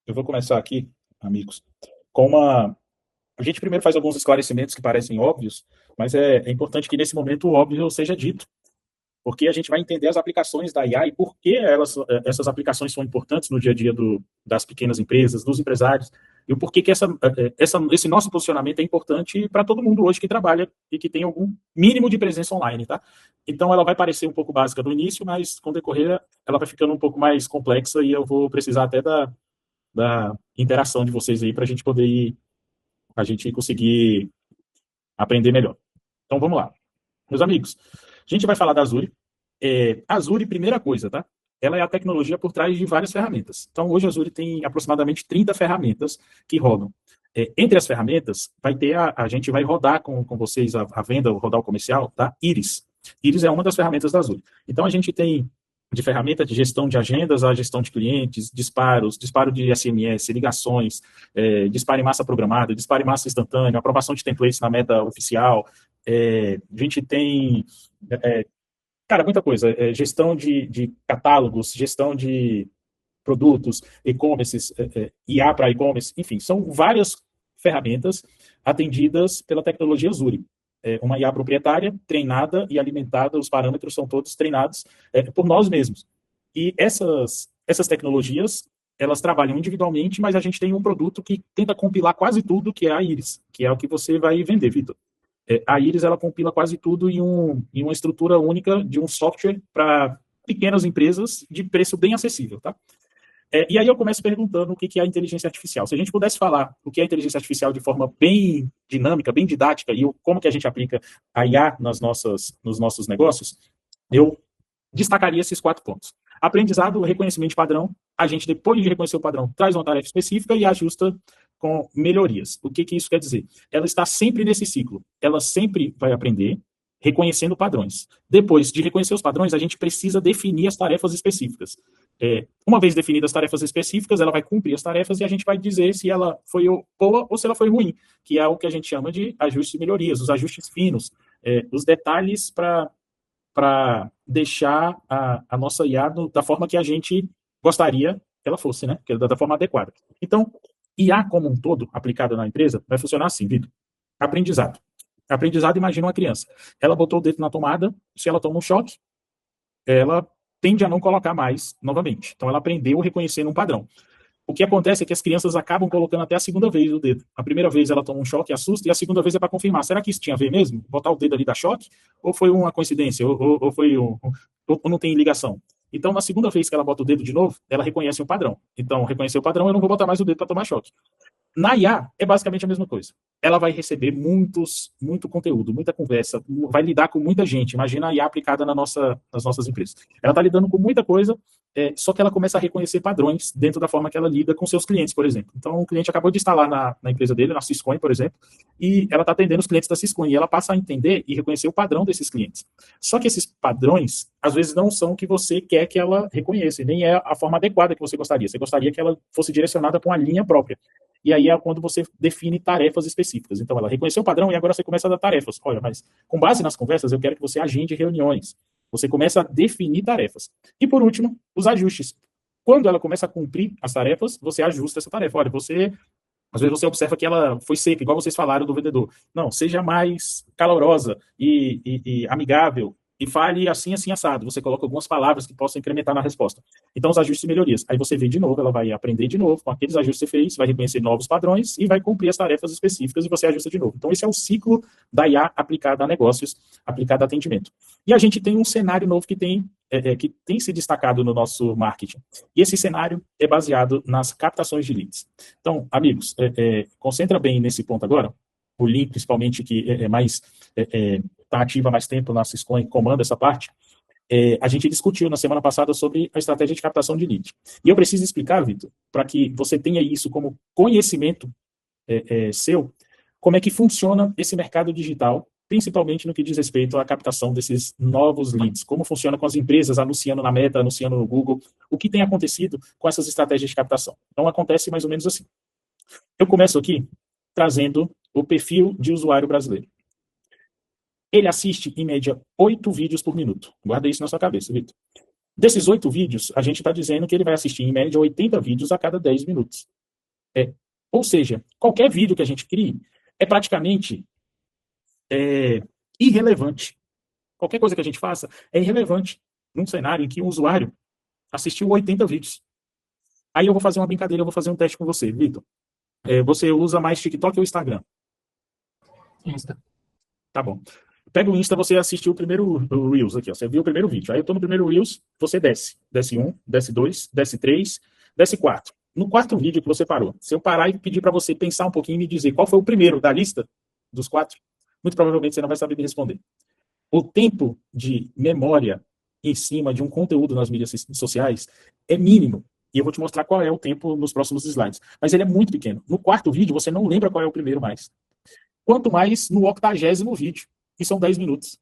Eu vou começar aqui, amigos, com uma. A gente primeiro faz alguns esclarecimentos que parecem óbvios, mas é importante que nesse momento o óbvio seja dito, porque a gente vai entender as aplicações da IA e por que essas aplicações são importantes no dia a dia das pequenas empresas, dos empresários, e o porquê que esse nosso posicionamento é importante para todo mundo hoje que trabalha e que tem algum mínimo de presença online, tá? Então ela vai parecer um pouco básica no início, mas com o decorrer ela vai ficando um pouco mais complexa e eu vou precisar até da interação de vocês aí para a gente poder a gente conseguir aprender melhor. Então vamos lá. Meus amigos, a gente vai falar da Azure. A Azure, primeira coisa, tá? Ela é a tecnologia por trás de várias ferramentas. Então hoje a Azure tem aproximadamente 30 ferramentas que rodam. Entre as ferramentas, vai ter a gente vai rodar com vocês a venda, rodar o comercial, tá? Iris. Iris é uma das ferramentas da Azure. Então a gente tem de ferramenta de gestão de agendas, a gestão de clientes, disparos, disparo de SMS, ligações, disparo em massa programada, disparo em massa instantânea, aprovação de templates na meta oficial. A gente tem, cara, muita coisa. Gestão de catálogos, gestão de produtos, e-commerce, IA para e-commerce, enfim, são várias ferramentas atendidas pela tecnologia Azure. Uma IA proprietária, treinada e alimentada, os parâmetros são todos treinados por nós mesmos. E essas tecnologias, elas trabalham individualmente, mas a gente tem um produto que tenta compilar quase tudo, que é a Iris, que é o que você vai vender, Vitor. A Iris, ela compila quase tudo em uma estrutura única de um software para pequenas empresas de preço bem acessível, tá? E aí eu começo perguntando o que é a inteligência artificial. Se a gente pudesse falar o que é a inteligência artificial de forma bem dinâmica, bem didática, e como que a gente aplica a IA nos nossos negócios, eu destacaria esses 4 pontos. Aprendizado, reconhecimento de padrão. A gente, depois de reconhecer o padrão, traz uma tarefa específica e ajusta com melhorias. O que isso quer dizer? Ela está sempre nesse ciclo. Ela sempre vai aprender reconhecendo padrões. Depois de reconhecer os padrões, a gente precisa definir as tarefas específicas. Uma vez definidas as tarefas específicas, ela vai cumprir as tarefas e a gente vai dizer se ela foi boa ou se ela foi ruim, que é o que a gente chama de ajustes e melhorias, os ajustes finos, os detalhes para deixar a nossa IA da forma que a gente gostaria que ela fosse, né? Da forma adequada. Então, IA como um todo, aplicada na empresa, vai funcionar assim, Vitor. Aprendizado. Aprendizado, imagina uma criança. Ela botou o dedo na tomada, se ela toma um choque, ela tende a não colocar mais novamente. Então, ela aprendeu reconhecendo um padrão. O que acontece é que as crianças acabam colocando até a segunda vez o dedo. A primeira vez ela toma um choque, assusta, e a segunda vez é para confirmar. Será que isso tinha a ver mesmo? Botar o dedo ali dá choque? Ou foi uma coincidência? Ou não tem ligação? Então, na segunda vez que ela bota o dedo de novo, ela reconhece um padrão. Então, reconheceu o padrão, eu não vou botar mais o dedo para tomar choque. Na IA, é basicamente a mesma coisa. Ela vai receber muito conteúdo, muita conversa, vai lidar com muita gente. Imagina a IA aplicada nas nossas empresas. Ela está lidando com muita coisa, só que ela começa a reconhecer padrões dentro da forma que ela lida com seus clientes, por exemplo. Então, o cliente acabou de instalar na empresa dele, na Syscoin, por exemplo, e ela está atendendo os clientes da Syscoin, e ela passa a entender e reconhecer o padrão desses clientes. Só que esses padrões, às vezes, não são o que você quer que ela reconheça, e nem é a forma adequada que você gostaria. Você gostaria que ela fosse direcionada para uma linha própria. E aí é quando você define tarefas específicas. Então, ela reconheceu o padrão e agora você começa a dar tarefas. Olha, mas com base nas conversas, eu quero que você agende reuniões. Você começa a definir tarefas. E, por último, os ajustes. Quando ela começa a cumprir as tarefas, você ajusta essa tarefa. Olha, às vezes você observa que ela foi seca, igual vocês falaram do vendedor. Não, seja mais calorosa e amigável. E fale assim, assim, assado. Você coloca algumas palavras que possam incrementar na resposta. Então, os ajustes e melhorias. Aí você vê de novo, ela vai aprender de novo com aqueles ajustes que você fez, vai reconhecer novos padrões e vai cumprir as tarefas específicas e você ajusta de novo. Então, esse é o ciclo da IA aplicada a negócios, aplicada a atendimento. E a gente tem um cenário novo que tem se destacado no nosso marketing. E esse cenário é baseado nas captações de leads. Então, amigos, concentra bem nesse ponto agora. O link, principalmente, que é mais está ativa há mais tempo na Syscoin, comanda essa parte, a gente discutiu na semana passada sobre a estratégia de captação de lead. E eu preciso explicar, Vitor, para que você tenha isso como conhecimento seu, como é que funciona esse mercado digital, principalmente no que diz respeito à captação desses novos leads, como funciona com as empresas anunciando na Meta, anunciando no Google, o que tem acontecido com essas estratégias de captação. Então, acontece mais ou menos assim. Eu começo aqui trazendo o perfil de usuário brasileiro. Ele assiste, em média, 8 vídeos por minuto. Guarda isso na sua cabeça, Vitor. Desses 8 vídeos, a gente está dizendo que ele vai assistir, em média, 80 vídeos a cada 10 minutos. É, ou seja, qualquer vídeo que a gente crie é praticamente irrelevante. Qualquer coisa que a gente faça é irrelevante num cenário em que o usuário assistiu 80 vídeos. Aí eu vou fazer uma brincadeira, eu vou fazer um teste com você, Vitor. Você usa mais TikTok ou Instagram? Insta. Tá bom. Pega o Insta, você assistiu o primeiro o Reels aqui, ó. Você viu o primeiro vídeo. Aí eu tô no primeiro Reels, você desce. Desce um, desce dois, desce três, desce quatro. No quarto vídeo que você parou, se eu parar e pedir para você pensar um pouquinho e me dizer qual foi o primeiro da lista dos quatro, muito provavelmente você não vai saber me responder. O tempo de memória em cima de um conteúdo nas mídias sociais é mínimo. E eu vou te mostrar qual é o tempo nos próximos slides. Mas ele é muito pequeno. No quarto vídeo, você não lembra qual é o primeiro mais. Quanto mais no 80º vídeo, que são 10 minutos.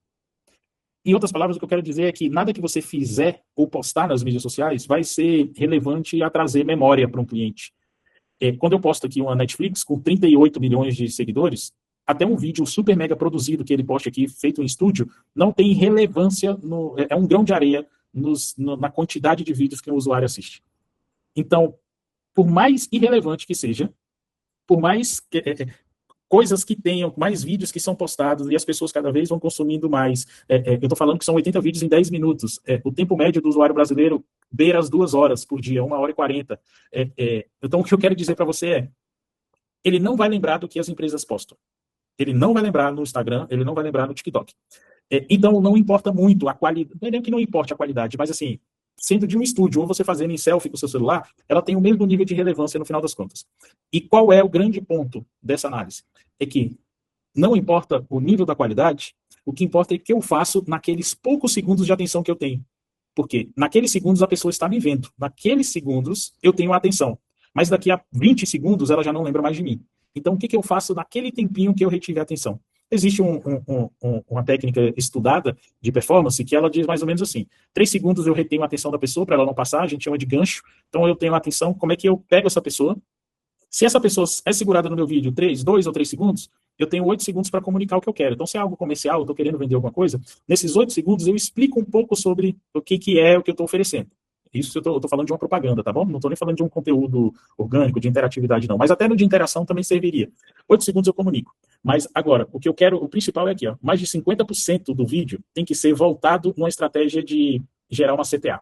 Em outras palavras, o que eu quero dizer é que nada que você fizer ou postar nas mídias sociais vai ser relevante a trazer memória para um cliente. Quando eu posto aqui uma Netflix com 38 milhões de seguidores, até um vídeo super mega produzido que ele poste aqui, feito em estúdio, não tem relevância, é um grão de areia na quantidade de vídeos que o usuário assiste. Então, por mais irrelevante que seja, por mais coisas que tenham mais vídeos que são postados e as pessoas cada vez vão consumindo mais. Eu estou falando que são 80 vídeos em 10 minutos. O tempo médio do usuário brasileiro beira as 2 horas por dia, 1 hora e 40. Então, o que eu quero dizer para você ele não vai lembrar do que as empresas postam. Ele não vai lembrar no Instagram, ele não vai lembrar no TikTok. Então, não importa muito a qualidade, não é nem que não importe a qualidade, mas assim, sendo de um estúdio ou você fazendo em selfie com o seu celular, ela tem o mesmo nível de relevância no final das contas. E qual é o grande ponto dessa análise? É que não importa o nível da qualidade, o que importa é o que eu faço naqueles poucos segundos de atenção que eu tenho. Porque naqueles segundos a pessoa está me vendo. Naqueles segundos eu tenho a atenção. Mas daqui a 20 segundos ela já não lembra mais de mim. Então o que eu faço naquele tempinho que eu retive a atenção? Existe uma técnica estudada de performance que ela diz mais ou menos assim: 3 segundos eu retenho a atenção da pessoa para ela não passar, a gente chama de gancho. Então eu tenho a atenção, como é que eu pego essa pessoa? Se essa pessoa é segurada no meu vídeo 2 ou 3 segundos, eu tenho 8 segundos para comunicar o que eu quero. Então, se é algo comercial, eu estou querendo vender alguma coisa, nesses 8 segundos eu explico um pouco sobre o que é o que eu estou oferecendo. Isso eu estou falando de uma propaganda, tá bom? Não estou nem falando de um conteúdo orgânico, de interatividade, não. Mas até no de interação também serviria. 8 segundos eu comunico. Mas agora, o que eu quero, o principal é aqui, ó, mais de 50% do vídeo tem que ser voltado numa estratégia de gerar uma CTA.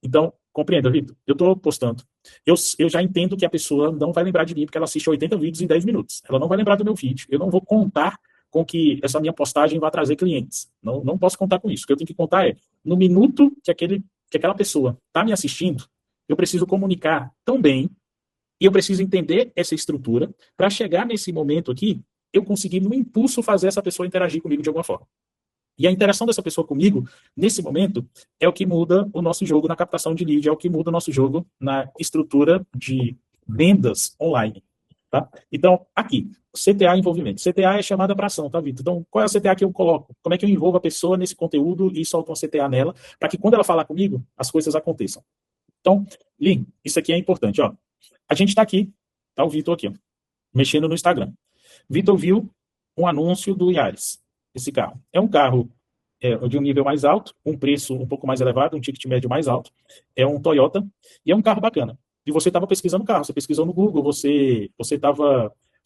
Então, compreenda, Vitor, eu estou postando. Eu já entendo que a pessoa não vai lembrar de mim porque ela assiste 80 vídeos em 10 minutos. Ela não vai lembrar do meu vídeo. Eu não vou contar com que essa minha postagem vá trazer clientes. Não, não posso contar com isso. O que eu tenho que contar é, no minuto que aquela pessoa está me assistindo, eu preciso comunicar tão bem e eu preciso entender essa estrutura para chegar nesse momento aqui, eu conseguir, no impulso, fazer essa pessoa interagir comigo de alguma forma. E a interação dessa pessoa comigo, nesse momento, é o que muda o nosso jogo na captação de lead, é o que muda o nosso jogo na estrutura de vendas online. Tá? Então, aqui, CTA envolvimento. CTA é chamada para ação, tá, Vitor? Então, qual é a CTA que eu coloco? Como é que eu envolvo a pessoa nesse conteúdo e solto uma CTA nela, para que quando ela falar comigo, as coisas aconteçam. Então, Lin, isso aqui é importante. Ó. A gente está aqui, tá o Vitor aqui, ó, mexendo no Instagram. Vitor viu um anúncio do Yaris, esse carro. É um carro de um nível mais alto, um preço um pouco mais elevado, um ticket médio mais alto. É um Toyota e é um carro bacana. E você estava pesquisando carro, você pesquisou no Google, você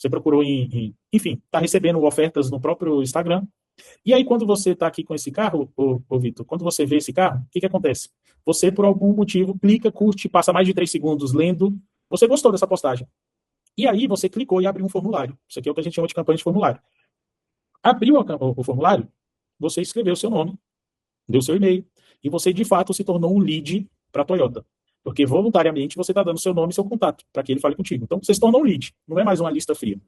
procurou enfim, está recebendo ofertas no próprio Instagram. E aí, quando você está aqui com esse carro, Vitor, quando você vê esse carro, o que, que acontece? Você, por algum motivo, clica, curte, passa mais de 3 segundos lendo, você gostou dessa postagem. E aí você clicou e abriu um formulário. Isso aqui é o que a gente chama de campanha de formulário. Abriu o formulário, você escreveu o seu nome, deu seu e-mail, e você de fato se tornou um lead para a Toyota. Porque voluntariamente você está dando seu nome e seu contato para que ele fale contigo. Então você se tornou um lead, não é mais uma lista fria.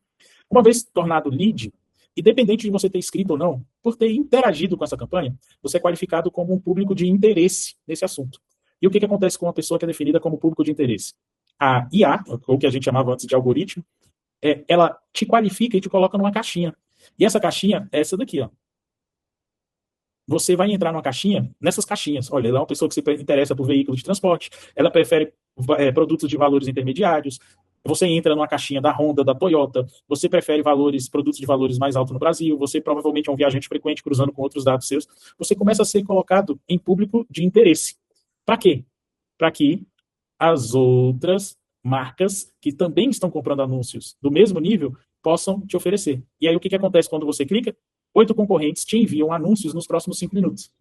Uma vez tornado lead, independente de você ter escrito ou não, por ter interagido com essa campanha, você é qualificado como um público de interesse nesse assunto. E o que acontece com uma pessoa que é definida como público de interesse? A IA, ou que a gente chamava antes de algoritmo, ela te qualifica e te coloca numa caixinha. E essa caixinha é essa daqui, ó. Você vai entrar numa caixinha, nessas caixinhas. Olha, ela é uma pessoa que se interessa por veículo de transporte, ela prefere produtos de valores intermediários. Você entra numa caixinha da Honda, da Toyota, você prefere produtos de valores mais altos no Brasil, você provavelmente é um viajante frequente cruzando com outros dados seus. Você começa a ser colocado em público de interesse. Para quê? Para que as outras marcas que também estão comprando anúncios do mesmo nível possam te oferecer. E aí o que acontece quando você clica? 8 concorrentes te enviam anúncios nos próximos 5 minutos.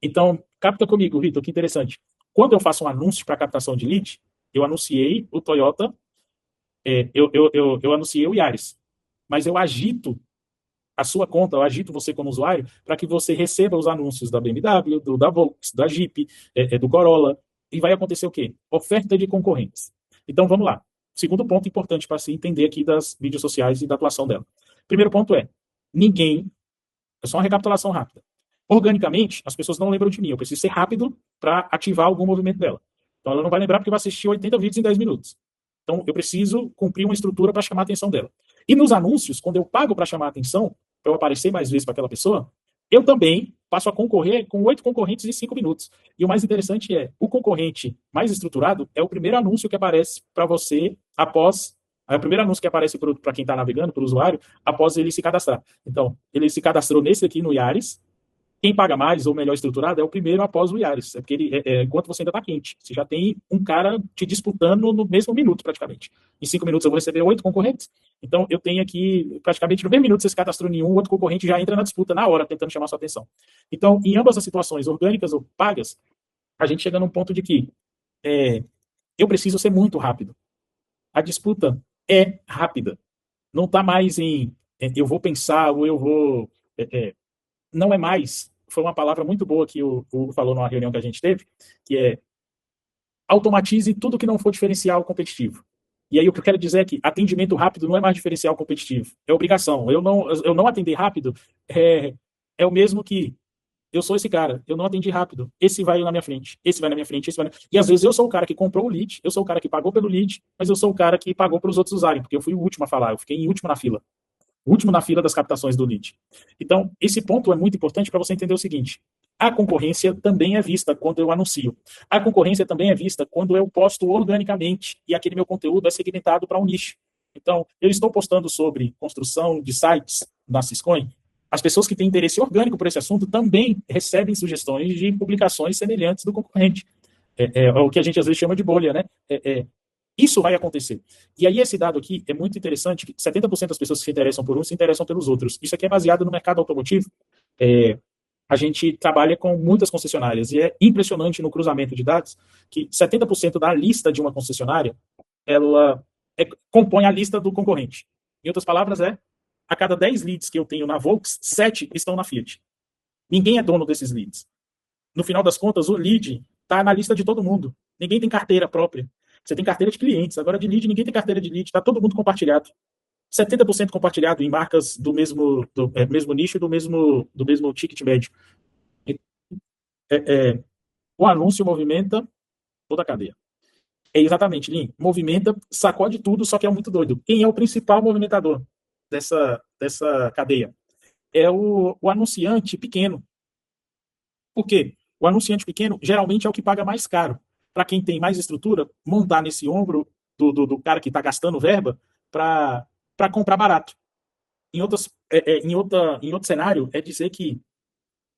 Então, capta comigo, Vitor, que interessante. Quando eu faço um anúncio para captação de lead, eu anunciei o Toyota, eu anunciei o Yaris, mas eu agito a sua conta, eu agito você como usuário para que você receba os anúncios da BMW, da Volkswagen, da Jeep, do Corolla, e vai acontecer o quê? Oferta de concorrentes. Então, vamos lá. Segundo ponto importante para se entender aqui das mídias sociais e da atuação dela. Primeiro ponto é, ninguém, é só uma recapitulação rápida. Organicamente, as pessoas não lembram de mim. Eu preciso ser rápido para ativar algum movimento dela. Então, ela não vai lembrar porque vai assistir 80 vídeos em 10 minutos. Então, eu preciso cumprir uma estrutura para chamar a atenção dela. E nos anúncios, quando eu pago para chamar a atenção, para eu aparecer mais vezes para aquela pessoa, eu também passo a concorrer com 8 concorrentes em 5 minutos. E o mais interessante é, o concorrente mais estruturado é o primeiro anúncio que aparece para você após. É o primeiro anúncio que aparece para quem está navegando, para o usuário, após ele se cadastrar. Então, ele se cadastrou nesse aqui no Yaris. Quem paga mais ou melhor estruturado é o primeiro após o Yaris. É porque enquanto você ainda está quente. Você já tem um cara te disputando no mesmo minuto, praticamente. Em 5 minutos eu vou receber 8 concorrentes. Então eu tenho aqui, praticamente no mesmo minuto, você se cadastrou em um, outro concorrente já entra na disputa na hora, tentando chamar sua atenção. Então, em ambas as situações, orgânicas ou pagas, a gente chega num ponto de que eu preciso ser muito rápido. A disputa é rápida. Não está mais em eu vou pensar ou eu vou. Não é mais. Foi uma palavra muito boa que o Hugo falou numa reunião que a gente teve, que é automatize tudo que não for diferencial competitivo. E aí o que eu quero dizer é que atendimento rápido não é mais diferencial competitivo, é obrigação. Eu não atender rápido é o mesmo que eu sou esse cara, eu não atendi rápido, esse vai na minha frente, esse vai na minha frente, esse vai na... E às vezes eu sou o cara que comprou o lead, eu sou o cara que pagou pelo lead, mas eu sou o cara que pagou para os outros usarem, porque eu fui o último a falar, eu fiquei em último na fila. O último na fila das captações do lead. Então, esse ponto é muito importante para você entender o seguinte: a concorrência também é vista quando eu anuncio. A concorrência também é vista quando eu posto organicamente e aquele meu conteúdo é segmentado para um nicho. Então, eu estou postando sobre construção de sites na Syscoin. As pessoas que têm interesse orgânico por esse assunto também recebem sugestões de publicações semelhantes do concorrente. É o que a gente às vezes chama de bolha, né? Isso vai acontecer. E aí esse dado aqui é muito interessante, que 70% das pessoas que se interessam por um se interessam pelos outros. Isso aqui é baseado no mercado automotivo. A gente trabalha com muitas concessionárias e é impressionante no cruzamento de dados que 70% da lista de uma concessionária, ela compõe a lista do concorrente. Em outras palavras, a cada 10 leads que eu tenho na Volks, 7 estão na Fiat. Ninguém é dono desses leads. No final das contas, o lead está na lista de todo mundo. Ninguém tem carteira própria. Você tem carteira de clientes. Agora, de lead, ninguém tem carteira de lead. Está todo mundo compartilhado. 70% compartilhado em marcas do mesmo nicho e do mesmo ticket médio. O anúncio movimenta toda a cadeia. Exatamente, Lin. Movimenta, sacode tudo, só que é muito doido. Quem é o principal movimentador dessa cadeia? É o anunciante pequeno. Por quê? O anunciante pequeno geralmente é o que paga mais caro. Para quem tem mais estrutura, montar nesse ombro do cara que está gastando verba para comprar barato. Em outro cenário, é dizer que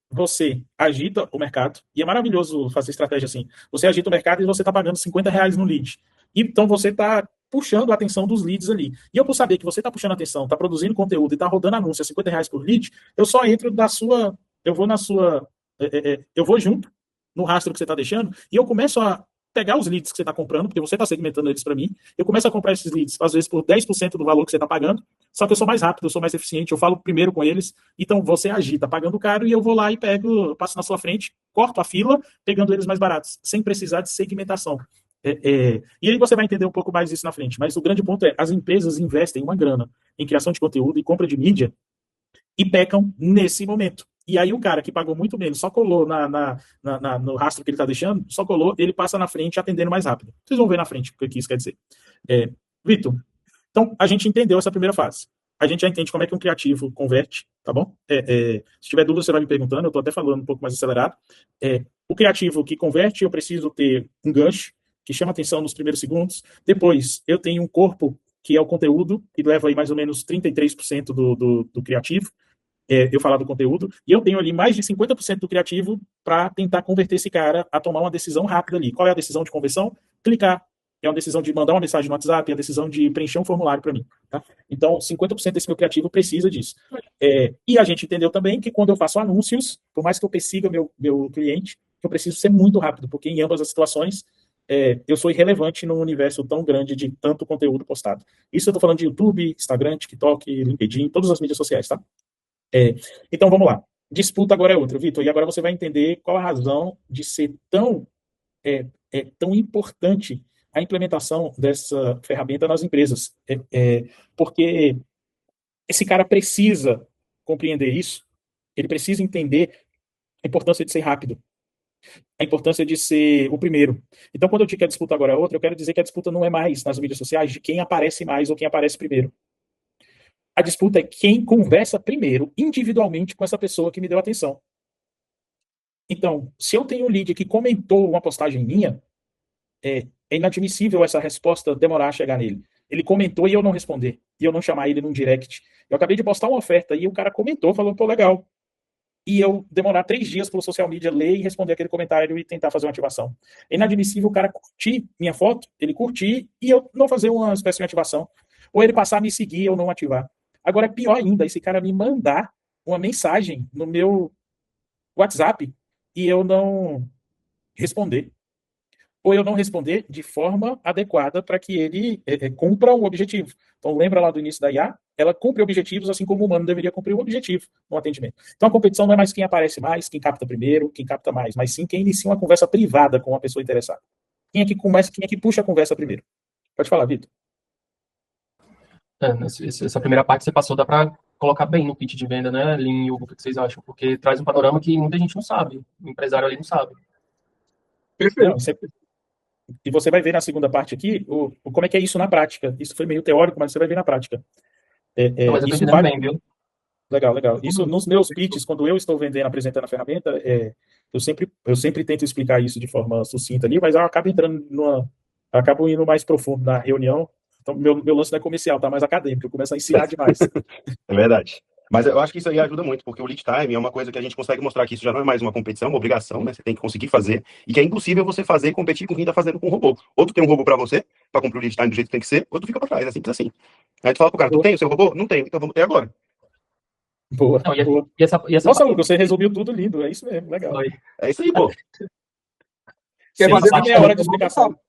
você agita o mercado, e é maravilhoso fazer estratégia assim. Você agita o mercado e você está pagando R$ 50 no lead. Então você está puxando a atenção dos leads ali. E eu, por saber que você está puxando a atenção, está produzindo conteúdo e está rodando anúncio a R$ 50 por lead, eu só entro da sua. Eu vou na sua. Eu vou junto no rastro que você está deixando e eu começo a pegar os leads que você está comprando, porque você está segmentando eles para mim. Eu começo a comprar esses leads, às vezes, por 10% do valor que você está pagando, só que eu sou mais rápido, eu sou mais eficiente, eu falo primeiro com eles. Então você agita pagando caro e eu vou lá e passo na sua frente, corto a fila, pegando eles mais baratos, sem precisar de segmentação. E aí você vai entender um pouco mais isso na frente. Mas o grande ponto é, as empresas investem uma grana em criação de conteúdo e compra de mídia e pecam nesse momento. E aí o cara que pagou muito menos, só colou no rastro que ele está deixando, só colou, ele passa na frente atendendo mais rápido. Vocês vão ver na frente o que isso quer dizer. Vitor, então a gente entendeu essa primeira fase. A gente já entende como é que um criativo converte, tá bom? Se tiver dúvida, você vai me perguntando, eu estou até falando um pouco mais acelerado. O criativo que converte, eu preciso ter um gancho que chama atenção nos primeiros segundos. Depois, eu tenho um corpo, que é o conteúdo, que leva aí mais ou menos 33% do criativo. Eu falar do conteúdo, e eu tenho ali mais de 50% do criativo para tentar converter esse cara a tomar uma decisão rápida ali. Qual é a decisão de conversão? Clicar. é uma decisão de mandar uma mensagem no WhatsApp, é a decisão de preencher um formulário para mim. Tá? Então, 50% desse meu criativo precisa disso. E a gente entendeu também que quando eu faço anúncios, por mais que eu persiga meu cliente, eu preciso ser muito rápido, porque em ambas as situações eu sou irrelevante num universo tão grande de tanto conteúdo postado. Isso eu estou falando de YouTube, Instagram, TikTok, LinkedIn, todas as mídias sociais, tá? Então vamos lá. Disputa agora é outra, Vitor, e agora você vai entender qual a razão de ser tão importante a implementação dessa ferramenta nas empresas. Porque esse cara precisa compreender isso, ele precisa entender a importância de ser rápido, a importância de ser o primeiro. Então, quando eu digo que a disputa agora é outra, eu quero dizer que a disputa não é mais nas mídias sociais de quem aparece mais ou quem aparece primeiro. A disputa é quem conversa primeiro, individualmente, com essa pessoa que me deu atenção. Então, se eu tenho um lead que comentou uma postagem minha, é inadmissível essa resposta demorar a chegar nele. Ele comentou e eu não responder, e eu não chamar ele num direct. Eu acabei de postar uma oferta e o cara comentou, falou, pô, legal. E eu demorar 3 dias pelo social media, ler e responder aquele comentário e tentar fazer uma ativação. É inadmissível o cara curtir minha foto, ele curtir e eu não fazer uma espécie de ativação. Ou ele passar a me seguir e eu não ativar. Agora, é pior ainda, esse cara me mandar uma mensagem no meu WhatsApp e eu não responder. Ou eu não responder de forma adequada para que ele cumpra um objetivo. Então, lembra lá do início da IA? Ela cumpre objetivos assim como o humano deveria cumprir um objetivo no atendimento. Então, a competição não é mais quem aparece mais, quem capta primeiro, quem capta mais, mas sim quem inicia uma conversa privada com uma pessoa interessada. Quem é que começa, quem é que puxa a conversa primeiro? Pode falar, Vitor. Essa primeira parte que você passou dá para colocar bem no pitch de venda, né, Lin e Hugo, o que vocês acham? Porque traz um panorama que muita gente não sabe, o empresário ali não sabe. Não, Perfeito. e você vai ver na segunda parte aqui como é que é isso na prática. Isso foi meio teórico, mas você vai ver na prática. Não, mas eu tô Isso entendendo vale. bem, viu? Legal, legal. Isso nos meus pitches, quando eu estou vendendo, apresentando a ferramenta, eu sempre tento explicar isso de forma sucinta ali, mas eu acabo acabo indo mais profundo na reunião. Então, meu lance não é comercial, tá mais acadêmico, eu começo a ensinar demais. É verdade. Mas eu acho que isso aí ajuda muito, porque o lead time é uma coisa que a gente consegue mostrar que isso já não é mais uma competição, uma obrigação, né? Você tem que conseguir fazer, e que é impossível você fazer e competir com quem está fazendo com um robô. Ou tu tem um robô para você, para cumprir o lead time do jeito que tem que ser, ou tu fica para trás, é simples assim. Aí tu fala pro cara, tu Boa, tem o seu robô? Não tenho, então vamos ter agora. boa, Não, boa. e essa Nossa, parte Hugo, você resumiu tudo lindo, é isso mesmo, legal. foi. É isso aí, pô. Sem, Quer fazer sem na meia mão? hora de explicação.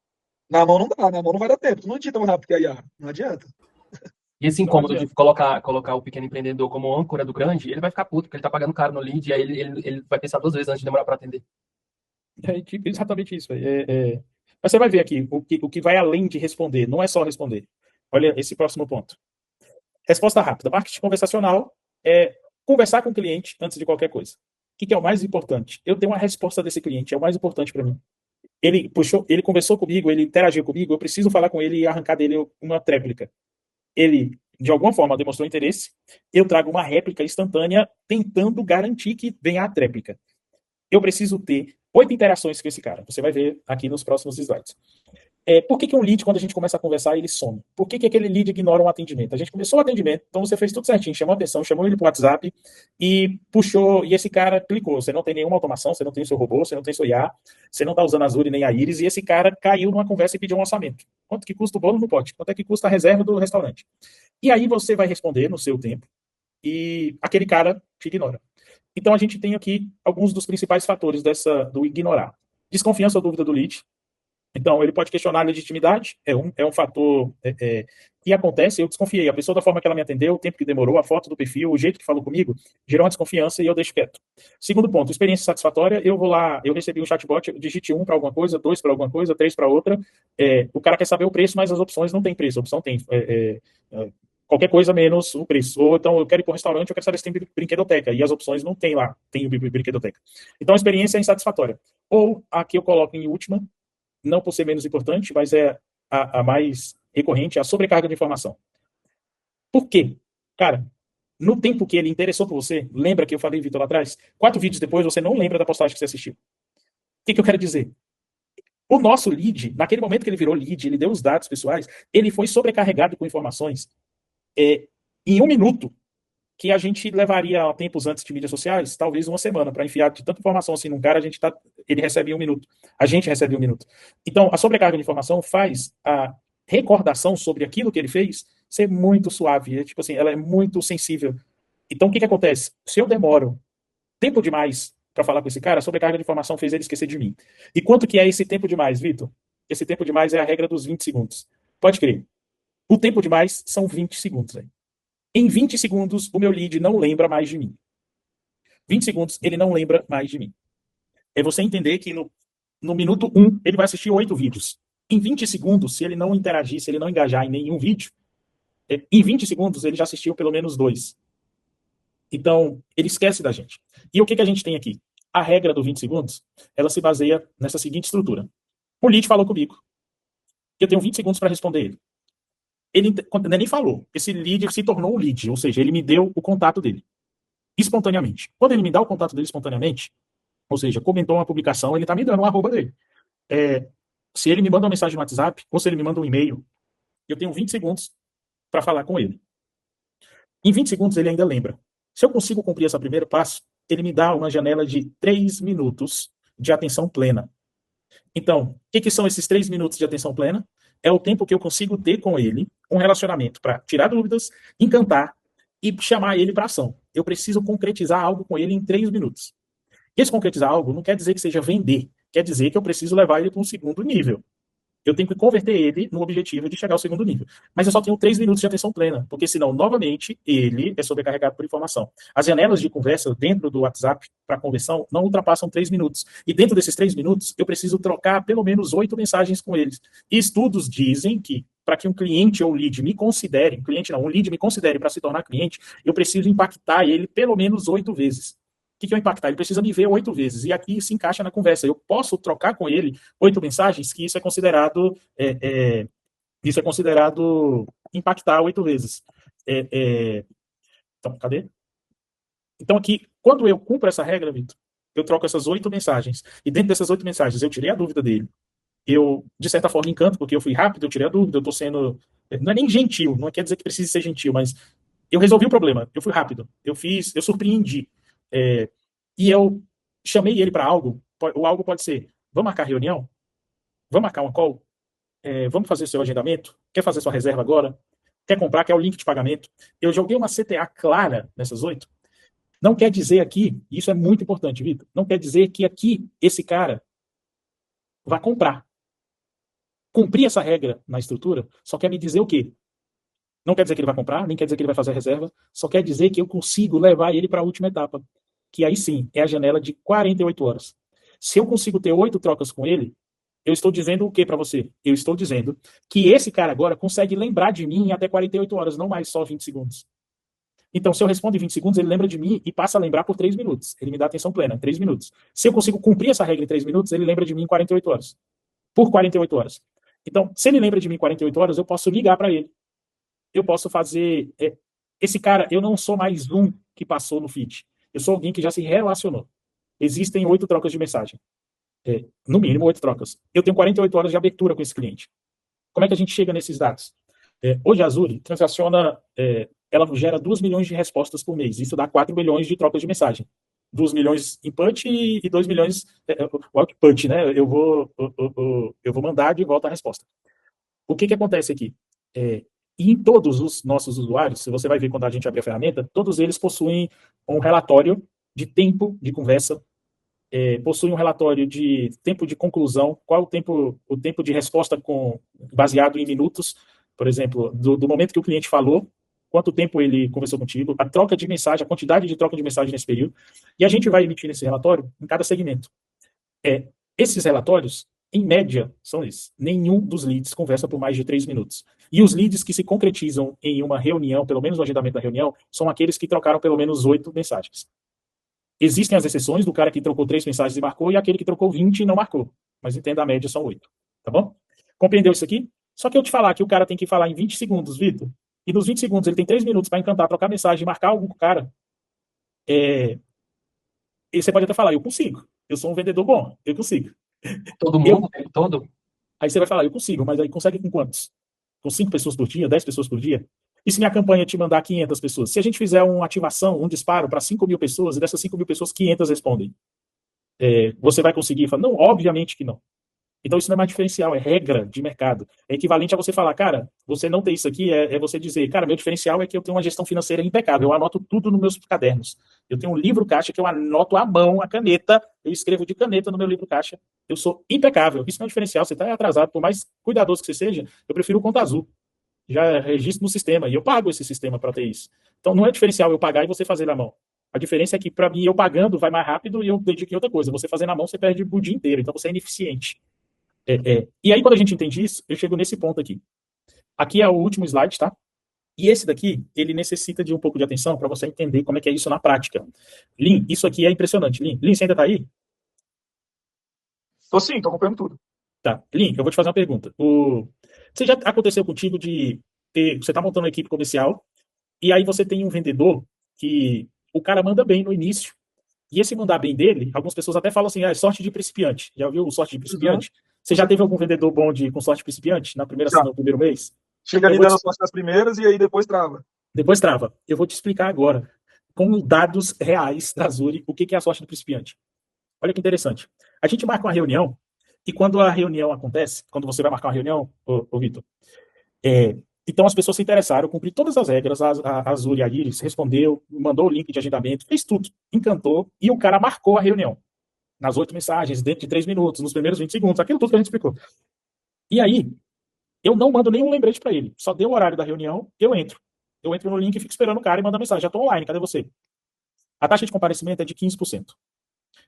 Na mão não dá, na mão não vai dar tempo. Tu não edita tão rápido que a IA. Não adianta. E esse Não incômodo de adianta. colocar o pequeno empreendedor como âncora do grande, ele vai ficar puto, porque ele tá pagando caro no lead, e aí ele vai pensar 2 vezes antes de demorar para atender. Tipo, exatamente isso. Mas você vai ver aqui, o que vai além de responder, não é só responder. Olha esse próximo ponto. Resposta rápida. Marketing conversacional é conversar com o cliente antes de qualquer coisa. O que é o mais importante? Eu tenho uma resposta desse cliente, é o mais importante para mim. Ele puxou, ele conversou comigo, ele interagiu comigo, eu preciso falar com ele e arrancar dele uma tréplica. Ele, de alguma forma, demonstrou interesse, eu trago uma réplica instantânea tentando garantir que venha a tréplica. Eu preciso ter 8 interações com esse cara. Você vai ver aqui nos próximos slides. Por que um lead, quando a gente começa a conversar, ele some? Por que aquele lead ignora um atendimento? A gente começou o atendimento, então você fez tudo certinho, chamou a atenção, chamou ele para o WhatsApp e puxou, e esse cara clicou. Você não tem nenhuma automação, você não tem o seu robô, você não tem seu IA, você não está usando a Azure nem a Iris, e esse cara caiu numa conversa e pediu um orçamento. Quanto que custa o bolo no pote? Quanto é que custa a reserva do restaurante? E aí você vai responder no seu tempo e aquele cara te ignora. Então a gente tem aqui alguns dos principais fatores do ignorar. Desconfiança ou dúvida do lead. Então, ele pode questionar a legitimidade, é um fator que acontece. Eu desconfiei. A pessoa, da forma que ela me atendeu, o tempo que demorou, a foto do perfil, o jeito que falou comigo, gerou uma desconfiança e eu deixo quieto. Segundo ponto, experiência satisfatória. Eu vou lá, eu recebi um chatbot, eu digite 1 para alguma coisa, 2 para alguma coisa, 3 para outra. O cara quer saber o preço, mas as opções não tem preço. A opção tem qualquer coisa menos o preço. Ou então, eu quero ir para um restaurante, eu quero saber se tem brinquedoteca. E as opções não tem lá, tem o brinquedoteca. Então, a experiência é insatisfatória. Ou a que eu coloco em última, não por ser menos importante, mas é a mais recorrente, a sobrecarga de informação. Por quê? Cara, no tempo que ele interessou por você, lembra que eu falei, Vitor, lá atrás? 4 vídeos depois, você não lembra da postagem que você assistiu. O que eu quero dizer? O nosso lead, naquele momento que ele virou lead, ele deu os dados pessoais, ele foi sobrecarregado com informações em 1 minuto. que a gente levaria tempos antes de mídias sociais, talvez uma semana, para enfiar de tanta informação assim num cara, ele recebe em 1 minuto. A gente recebe em 1 minuto. Então, a sobrecarga de informação faz a recordação sobre aquilo que ele fez ser muito suave. Tipo assim, ela é muito sensível. Então, o que acontece? Se eu demoro tempo demais para falar com esse cara, a sobrecarga de informação fez ele esquecer de mim. E quanto que é esse tempo demais, Vitor? Esse tempo demais é a regra dos 20 segundos. Pode crer. O tempo demais são 20 segundos. Hein? Em 20 segundos, o meu lead não lembra mais de mim. 20 segundos, ele não lembra mais de mim. É você entender que no minuto 1, ele vai assistir 8 vídeos. Em 20 segundos, se ele não interagir, se ele não engajar em nenhum vídeo, em 20 segundos ele já assistiu pelo menos 2. Então, ele esquece da gente. E o que a gente tem aqui? A regra do 20 segundos, ela se baseia nessa seguinte estrutura. O lead falou comigo. Eu tenho 20 segundos para responder ele. Ele nem falou. Esse lead se tornou um lead, ou seja, ele me deu o contato dele espontaneamente. Quando ele me dá o contato dele espontaneamente, ou seja, comentou uma publicação, ele está me dando o arroba dele. Se ele me manda uma mensagem no WhatsApp, ou se ele me manda um e-mail, eu tenho 20 segundos para falar com ele. Em 20 segundos ele ainda lembra. Se eu consigo cumprir esse primeiro passo, ele me dá uma janela de 3 minutos de atenção plena. Então, o que são esses 3 minutos de atenção plena? É o tempo que eu consigo ter com ele um relacionamento para tirar dúvidas, encantar e chamar ele para ação. Eu preciso concretizar algo com ele em 3 minutos. Esse concretizar algo não quer dizer que seja vender, quer dizer que eu preciso levar ele para um segundo nível. Eu tenho que converter ele no objetivo de chegar ao segundo nível. Mas eu só tenho 3 minutos de atenção plena, porque senão, novamente, ele é sobrecarregado por informação. As janelas de conversa dentro do WhatsApp para conversão não ultrapassam 3 minutos. E dentro desses 3 minutos, eu preciso trocar pelo menos 8 mensagens com eles. E estudos dizem que, para que um cliente ou lead me considere, um lead me considere para se tornar cliente, eu preciso impactar ele pelo menos 8 vezes. O que é o impactar? Ele precisa me ver 8 vezes. E aqui se encaixa na conversa. Eu posso trocar com ele 8 mensagens, que isso é considerado impactar 8 vezes. Então, cadê? Então, aqui, quando eu cumpro essa regra, Vitor, eu troco essas 8 mensagens. E dentro dessas 8 mensagens, eu tirei a dúvida dele. Eu, de certa forma, encanto, porque eu fui rápido, eu tirei a dúvida, eu estou sendo... Não é nem gentil, não quer dizer que precise ser gentil, mas eu resolvi o problema, eu fui rápido, eu surpreendi. E eu chamei ele para algo. O algo pode ser: vamos marcar reunião? Vamos marcar uma call? Vamos fazer seu agendamento? Quer fazer sua reserva agora? Quer comprar? Quer o link de pagamento? Eu joguei uma CTA clara nessas 8. Não quer dizer aqui, isso é muito importante, Vitor, não quer dizer que aqui esse cara vai comprar. Cumprir essa regra na estrutura só quer me dizer o quê? Não quer dizer que ele vai comprar, nem quer dizer que ele vai fazer a reserva, só quer dizer que eu consigo levar ele para a última etapa, que aí sim é a janela de 48 horas. Se eu consigo ter 8 trocas com ele, eu estou dizendo o que para você? Eu estou dizendo que esse cara agora consegue lembrar de mim em até 48 horas, não mais só 20 segundos. Então, se eu respondo em 20 segundos, ele lembra de mim e passa a lembrar por 3 minutos. Ele me dá atenção plena, 3 minutos. Se eu consigo cumprir essa regra em 3 minutos, ele lembra de mim em 48 horas. Por 48 horas. Então, se ele lembra de mim em 48 horas, eu posso ligar para ele. Eu posso fazer... esse cara, eu não sou mais um que passou no feed. Eu sou alguém que já se relacionou. Existem 8 trocas de mensagem. No mínimo 8 trocas. Eu tenho 48 horas de abertura com esse cliente. Como é que a gente chega nesses dados? Hoje a Azure transaciona, ela gera 2 milhões de respostas por mês. Isso dá 4 milhões de trocas de mensagem. 2 milhões input e 2 milhões o output, né? Eu vou mandar de volta a resposta. O que acontece aqui? E em todos os nossos usuários, se você vai ver quando a gente abre a ferramenta, todos eles possuem um relatório de tempo de conversa, possuem um relatório de tempo de conclusão, qual o tempo de resposta baseado em minutos, por exemplo, do momento que o cliente falou, quanto tempo ele conversou contigo, a troca de mensagem, a quantidade de troca de mensagem nesse período, e a gente vai emitir esse relatório em cada segmento. Esses relatórios, em média, são esses. Nenhum dos leads conversa por mais de 3 minutos. E os leads que se concretizam em uma reunião, pelo menos no agendamento da reunião, são aqueles que trocaram pelo menos 8 mensagens. Existem as exceções do cara que trocou 3 mensagens e marcou, e aquele que trocou 20 e não marcou. Mas entenda, a média são 8. Tá bom? Compreendeu isso aqui? Só que eu te falar que o cara tem que falar em 20 segundos, Vitor, e nos 20 segundos ele tem 3 minutos para encantar, trocar mensagem, marcar algum cara, e você pode até falar: eu consigo. Eu sou um vendedor bom, eu consigo. Todo mundo, o tempo todo? Aí você vai falar: eu consigo, mas aí consegue com quantos? Com 5 pessoas por dia, 10 pessoas por dia? E se minha campanha te mandar 500 pessoas? Se a gente fizer uma ativação, um disparo para 5.000 pessoas, e dessas 5.000 pessoas, 500 respondem, você vai conseguir falar? Não, obviamente que não. Então isso não é mais diferencial, é regra de mercado. É equivalente a você falar, cara, você não tem isso aqui, é você dizer, cara, meu diferencial é que eu tenho uma gestão financeira impecável, eu anoto tudo nos meus cadernos. Eu tenho um livro caixa que eu anoto à mão, a caneta, eu escrevo de caneta no meu livro caixa. Eu sou impecável. Isso não é diferencial, você está atrasado, por mais cuidadoso que você seja, eu prefiro o conta azul. Já registro no sistema, e eu pago esse sistema para ter isso. Então não é diferencial eu pagar e você fazer na mão. A diferença é que, para mim, eu pagando vai mais rápido e eu dedico em outra coisa. Você fazer na mão, você perde o dia inteiro, então você é ineficiente. E aí, quando a gente entende isso, eu chego nesse ponto aqui. Aqui é o último slide, tá? E esse daqui, ele necessita de um pouco de atenção para você entender como é que é isso na prática. Lin, isso aqui é impressionante. Lin, você ainda tá aí? Tô sim, tô acompanhando tudo. Tá. Lin, eu vou te fazer uma pergunta. Você já aconteceu contigo de ter... Você tá montando uma equipe comercial e aí você tem um vendedor que o cara manda bem no início. E esse mandar bem dele, algumas pessoas até falam assim, é sorte de principiante. Já ouviu o sorte de principiante? Você já teve algum vendedor bom com sorte de principiante no primeiro mês? Chega ali dando sorte nas primeiras e aí depois trava. Depois trava. Eu vou te explicar agora, com dados reais da Azure, o que é a sorte do principiante. Olha que interessante. A gente marca uma reunião, e quando a reunião acontece, quando você vai marcar uma reunião, ô Vitor, então as pessoas se interessaram, cumpriu todas as regras, a Azure, a Iris, respondeu, mandou o link de agendamento, fez tudo, encantou, e o cara marcou a reunião. Nas 8 mensagens, dentro de 3 minutos, nos primeiros 20 segundos, aquilo tudo que a gente explicou. E aí, eu não mando nenhum lembrete para ele. Só deu o horário da reunião, eu entro. Eu entro no link e fico esperando o cara e mando a mensagem. Já estou online, cadê você? A taxa de comparecimento é de 15%.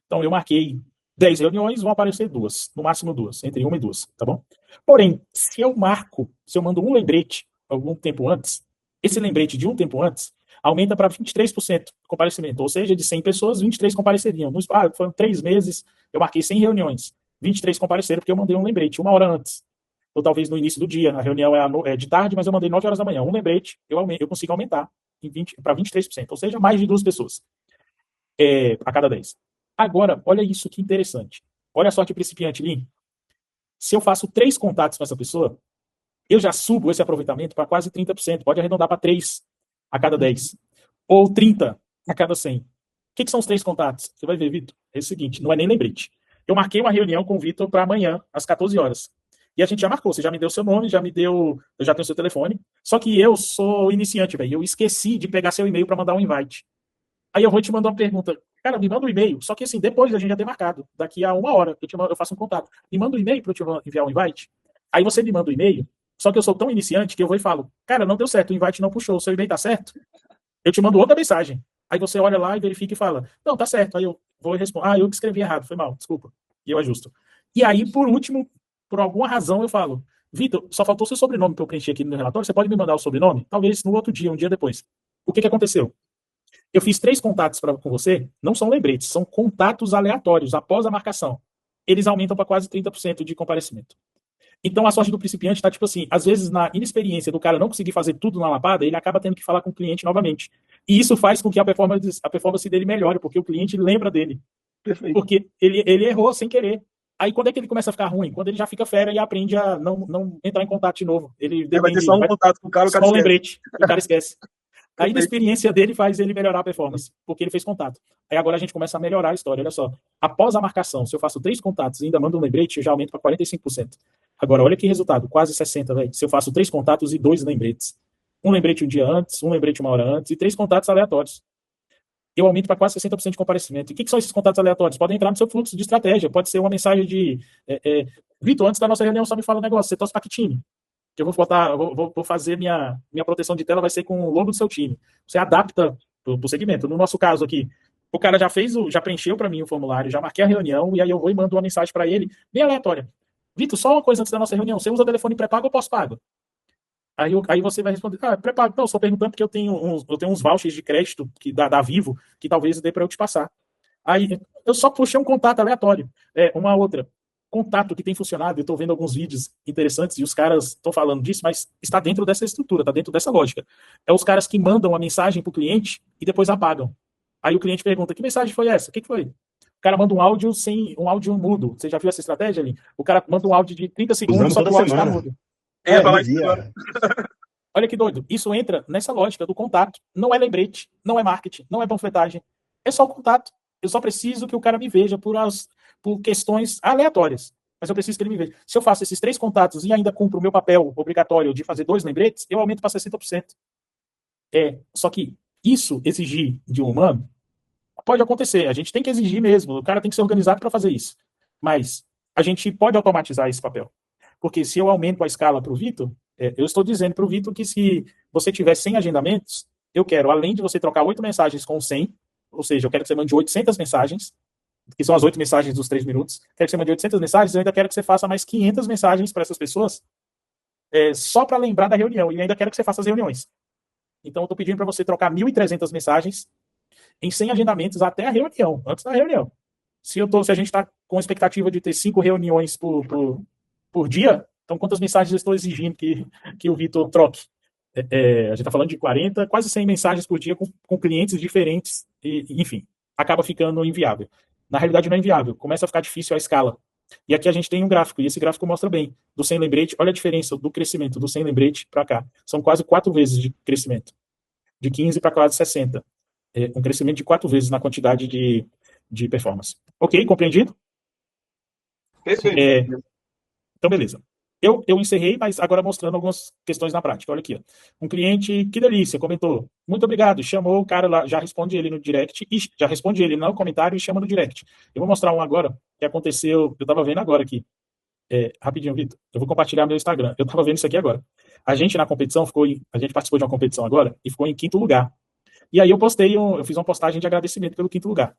Então, eu marquei 10 reuniões, vão aparecer 2, no máximo 2, entre 1 e 2, tá bom? Porém, se eu mando um lembrete algum tempo antes, esse lembrete de um tempo antes aumenta para 23% de comparecimento, ou seja, de 100 pessoas, 23 compareceriam. Foram 3 meses, eu marquei 100 reuniões, 23 compareceram porque eu mandei um lembrete 1 hora antes, ou talvez no início do dia, a reunião é de tarde, mas eu mandei 9 horas da manhã, um lembrete, eu consigo aumentar para 23%, ou seja, mais de 2 pessoas a cada 10. Agora, olha isso que interessante. Olha a sorte principiante, Lin. Se eu faço 3 contatos com essa pessoa, eu já subo esse aproveitamento para quase 30%. Pode arredondar para 3 a cada 10. Ou 30 a cada 100. O que são os 3 contatos? Você vai ver, Vitor. É o seguinte, não é nem lembrete. Eu marquei uma reunião com o Vitor para amanhã, às 14 horas. E a gente já marcou. Você já me deu seu nome, eu já tenho seu telefone. Só que eu sou iniciante, velho. Eu esqueci de pegar seu e-mail para mandar um invite. Aí eu vou te mandar uma pergunta. Cara, me manda um e-mail. Só que assim, depois a gente já ter marcado. Daqui a 1 hora eu faço um contato. Me manda um e-mail para eu te enviar um invite. Aí você me manda um e-mail. Só que eu sou tão iniciante que eu vou e falo, cara, não deu certo, o invite não puxou, o seu e-mail tá certo? Eu te mando outra mensagem. Aí você olha lá e verifica e fala, não, tá certo. Aí eu vou e respondo, eu que escrevi errado, foi mal, desculpa. E eu ajusto. E aí, por último, por alguma razão, eu falo, Vitor, só faltou seu sobrenome que eu preenchi aqui no relatório, você pode me mandar o sobrenome? Talvez no outro dia, um dia depois. O que aconteceu? Eu fiz 3 contatos com você, não são lembretes, são contatos aleatórios, após a marcação. Eles aumentam para quase 30% de comparecimento. Então a sorte do principiante está tipo assim, às vezes na inexperiência do cara não conseguir fazer tudo na lapada, ele acaba tendo que falar com o cliente novamente. E isso faz com que a performance dele melhore, porque o cliente lembra dele. Perfeito. Porque ele errou sem querer. Aí quando é que ele começa a ficar ruim? Quando ele já fica fera e aprende a não entrar em contato de novo. Ele vai ter só um contato com o cara, só um lembrete, o cara esquece. A inexperiência dele faz ele melhorar a performance, porque ele fez contato. Aí agora a gente começa a melhorar a história. Olha só, após a marcação, se eu faço 3 contatos e ainda mando um lembrete, eu já aumento para 45%. Agora, olha que resultado, quase 60%, velho. Se eu faço 3 contatos e 2 lembretes. Um lembrete um dia antes, um lembrete 1 hora antes e 3 contatos aleatórios. Eu aumento para quase 60% de comparecimento. E o que são esses contatos aleatórios? Podem entrar no seu fluxo de estratégia. Pode ser uma mensagem de Vitor, antes da nossa reunião, só me fala um negócio. Você torce para que time? Que eu vou fazer minha proteção de tela, vai ser com o logo do seu time. Você adapta pro segmento. No nosso caso aqui, o cara já preencheu para mim o formulário, já marquei a reunião, e aí eu vou e mando uma mensagem para ele, bem aleatória. Vitor, só uma coisa antes da nossa reunião, você usa telefone pré-pago ou pós-pago? Aí você vai responder, pré-pago. Não, só perguntando porque eu tenho uns vouchers de crédito da Vivo, que talvez dê para eu te passar. Aí eu só puxei um contato aleatório. Uma outra. Contato que tem funcionado, eu estou vendo alguns vídeos interessantes e os caras estão falando disso, mas está dentro dessa estrutura, está dentro dessa lógica. É os caras que mandam a mensagem para o cliente e depois apagam. Aí o cliente pergunta, que mensagem foi essa? O que foi? O cara manda um áudio sem um áudio mudo. Você já viu essa estratégia ali? O cara manda um áudio de 30 segundos, só que o áudio está mudo. Falar isso agora. Olha que doido. Isso entra nessa lógica do contato. Não é lembrete, não é marketing, não é panfletagem. É só o contato. Eu só preciso que o cara me veja por questões aleatórias. Mas eu preciso que ele me veja. Se eu faço esses 3 contatos e ainda cumpro o meu papel obrigatório de fazer 2 lembretes, eu aumento para 60%. Só que isso exigir de um humano pode acontecer. A gente tem que exigir mesmo. O cara tem que ser organizado para fazer isso. Mas a gente pode automatizar esse papel. Porque se eu aumento a escala para o Vitor, eu estou dizendo para o Vitor que se você tiver 100 agendamentos, eu quero, além de você trocar 8 mensagens com 100, ou seja, eu quero que você mande 800 mensagens, que são as 8 mensagens dos 3 minutos, quero que você mande 800 mensagens, eu ainda quero que você faça mais 500 mensagens para essas pessoas, só para lembrar da reunião, e eu ainda quero que você faça as reuniões. Então, eu estou pedindo para você trocar 1.300 mensagens em 100 agendamentos até a reunião, antes da reunião. Se a gente está com a expectativa de ter 5 reuniões por dia, então quantas mensagens eu estou exigindo que o Vitor troque? A gente está falando de 40, quase 100 mensagens por dia com clientes diferentes, enfim, acaba ficando inviável. Na realidade, não é inviável, começa a ficar difícil a escala. E aqui a gente tem um gráfico, e esse gráfico mostra bem. Do sem lembrete, olha a diferença do crescimento do sem lembrete para cá. São quase 4 vezes de crescimento. De 15 para quase 60. Um crescimento de 4 vezes na quantidade de performance. Ok? Compreendido? Perfeito. Então, beleza. Eu encerrei, mas agora mostrando algumas questões na prática. Olha aqui. Ó. Um cliente, que delícia, comentou. Muito obrigado. Chamou o cara lá, já responde ele no direct, já responde ele no comentário e chama no direct. Eu vou mostrar um agora que aconteceu, eu estava vendo agora aqui. Rapidinho, Vitor. Eu vou compartilhar meu Instagram. Eu estava vendo isso aqui agora. A gente na competição a gente participou de uma competição agora e ficou em 5º lugar. E aí eu fiz uma postagem de agradecimento pelo 5º lugar.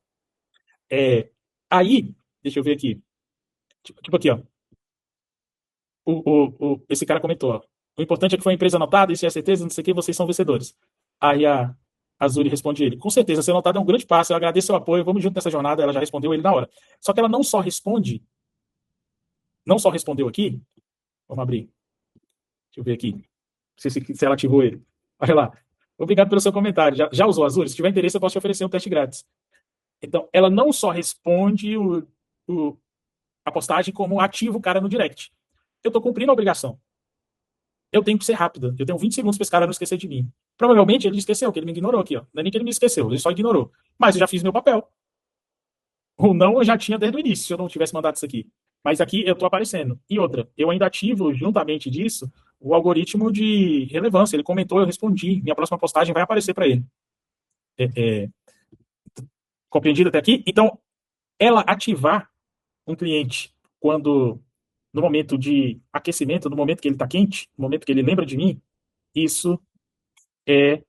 Aí, deixa eu ver aqui. Tipo aqui, ó. Esse cara comentou, ó. O importante é que foi a empresa anotada, isso é certeza, não sei o que, vocês são vencedores. Aí a Azuri responde ele, com certeza, ser anotado é um grande passo, eu agradeço seu apoio, vamos junto nessa jornada, ela já respondeu ele na hora. Só que ela não só respondeu aqui, vamos abrir, deixa eu ver aqui, se ela ativou ele. Olha lá, obrigado pelo seu comentário, já usou a Azuri? Se tiver interesse eu posso te oferecer um teste grátis. Então, ela não só responde a postagem, como ativa o cara no direct. Eu estou cumprindo a obrigação. Eu tenho que ser rápida. Eu tenho 20 segundos para esse cara não esquecer de mim. Provavelmente ele esqueceu, que ele me ignorou aqui. Ó. Não é nem que ele me esqueceu, ele só ignorou. Mas eu já fiz meu papel. O não eu já tinha desde o início, se eu não tivesse mandado isso aqui. Mas aqui eu estou aparecendo. E outra, eu ainda ativo, juntamente disso, o algoritmo de relevância. Ele comentou, eu respondi. Minha próxima postagem vai aparecer para ele. Compreendido até aqui? Então, ela ativar um cliente no momento de aquecimento, no momento que ele está quente, no momento que ele lembra de mim, isso eu